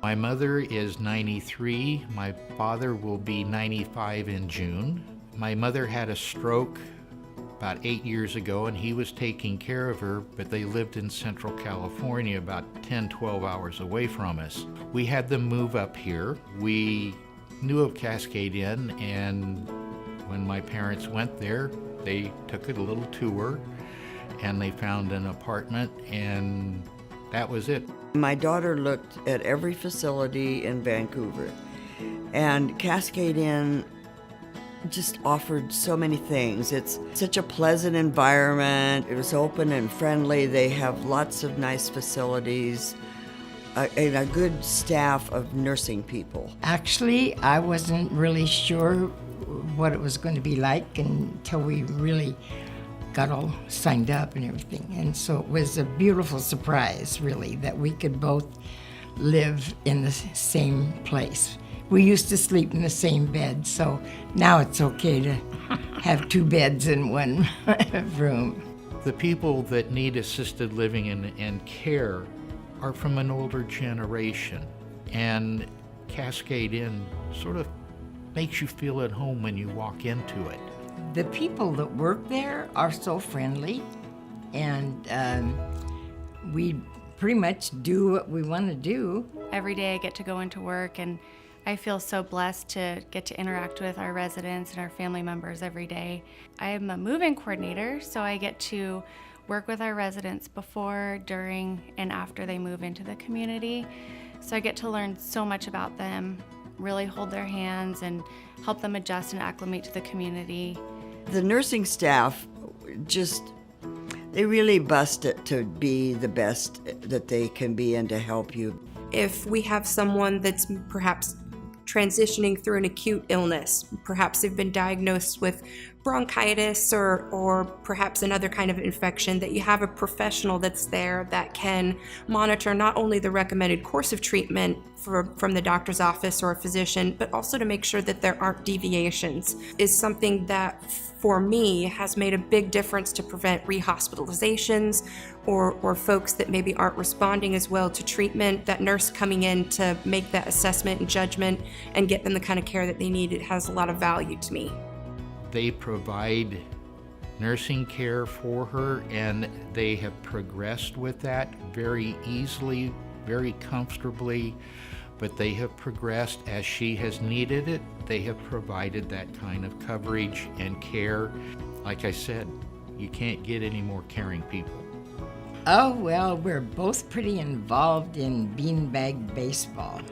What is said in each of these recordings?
My mother is 93. My father will be 95 in June. My mother had a stroke about 8 years ago, and he was taking care of her, but they lived in Central California, about 10, 12 hours away from us. We had them move up here. We knew of Cascadian, and when my parents went there, they took a little tour, and they found an apartment, and that was it. My daughter looked at every facility in Vancouver, and Cascadian just offered so many things. It's such a pleasant environment. It was open and friendly. They have lots of nice facilities and a good staff of nursing people. Actually, I wasn't really sure what it was going to be like until we really got all signed up and everything. And so it was a beautiful surprise, really, that we could both live in the same place. We used to sleep in the same bed, so now it's okay to have two beds in one room. The people that need assisted living and care are from an older generation, and Cascadian sort of makes you feel at home when you walk into it. The people that work there are so friendly, and we pretty much do what we want to do. Every day I get to go into work, and I feel so blessed to get to interact with our residents and our family members every day. I am a move-in coordinator, so I get to work with our residents before, during, and after they move into the community. So I get to learn so much about them, really hold their hands and help them adjust and acclimate to the community. The nursing staff they really bust it to be the best that they can be and to help you. If we have someone that's perhaps transitioning through an acute illness, perhaps they've been diagnosed with bronchitis or perhaps another kind of infection, that you have a professional that's there that can monitor not only the recommended course of treatment from the doctor's office or a physician, but also to make sure that there aren't deviations, is something that for me has made a big difference to prevent rehospitalizations or folks that maybe aren't responding as well to treatment. That nurse coming in to make that assessment and judgment and get them the kind of care that they need, it has a lot of value to me. They provide nursing care for her, and they have progressed with that very easily, very comfortably, but they have progressed as she has needed it. They have provided that kind of coverage and care. Like I said, you can't get any more caring people. Oh, well, we're both pretty involved in beanbag baseball.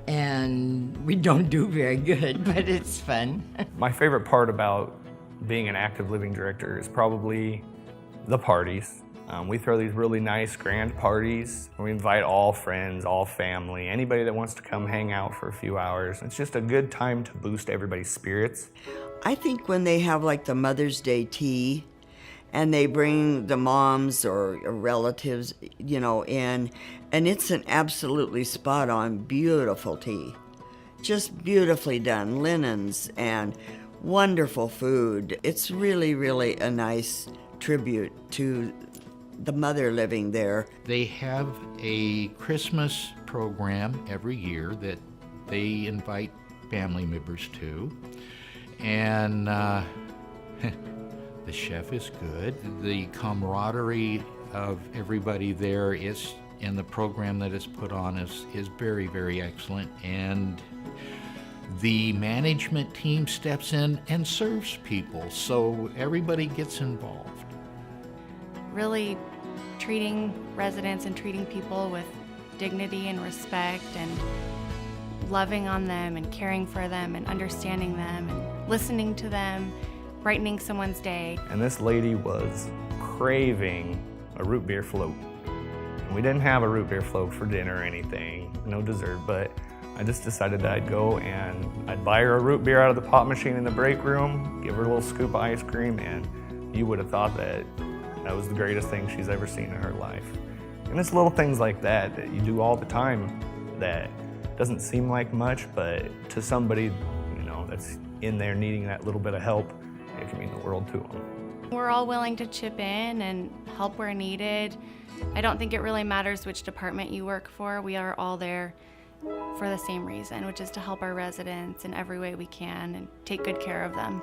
And we don't do very good, but it's fun. My favorite part about being an active living director is probably the parties. We throw these really nice grand parties. We invite all friends, all family, anybody that wants to come hang out for a few hours. It's just a good time to boost everybody's spirits. I think when they have like the Mother's Day tea and they bring the moms or relatives, in, and it's an absolutely spot-on, beautiful tea. Just beautifully done, linens and wonderful food. It's really, really a nice tribute to the mother living there. They have a Christmas program every year that they invite family members to, and the chef is good. The camaraderie of everybody there is, and the program that is put on is very, very excellent. And the management team steps in and serves people, so everybody gets involved. Really treating residents and treating people with dignity and respect, and loving on them and caring for them and understanding them and listening to them, brightening someone's day. And this lady was craving a root beer float. We didn't have a root beer float for dinner or anything, no dessert, but I just decided that I'd go and I'd buy her a root beer out of the pop machine in the break room, give her a little scoop of ice cream, and you would have thought that was the greatest thing she's ever seen in her life. And it's little things like that you do all the time that doesn't seem like much, but to somebody that's in there needing that little bit of help, it can mean the world to them. We're all willing to chip in and help where needed. I don't think it really matters which department you work for. We are all there for the same reason, which is to help our residents in every way we can and take good care of them.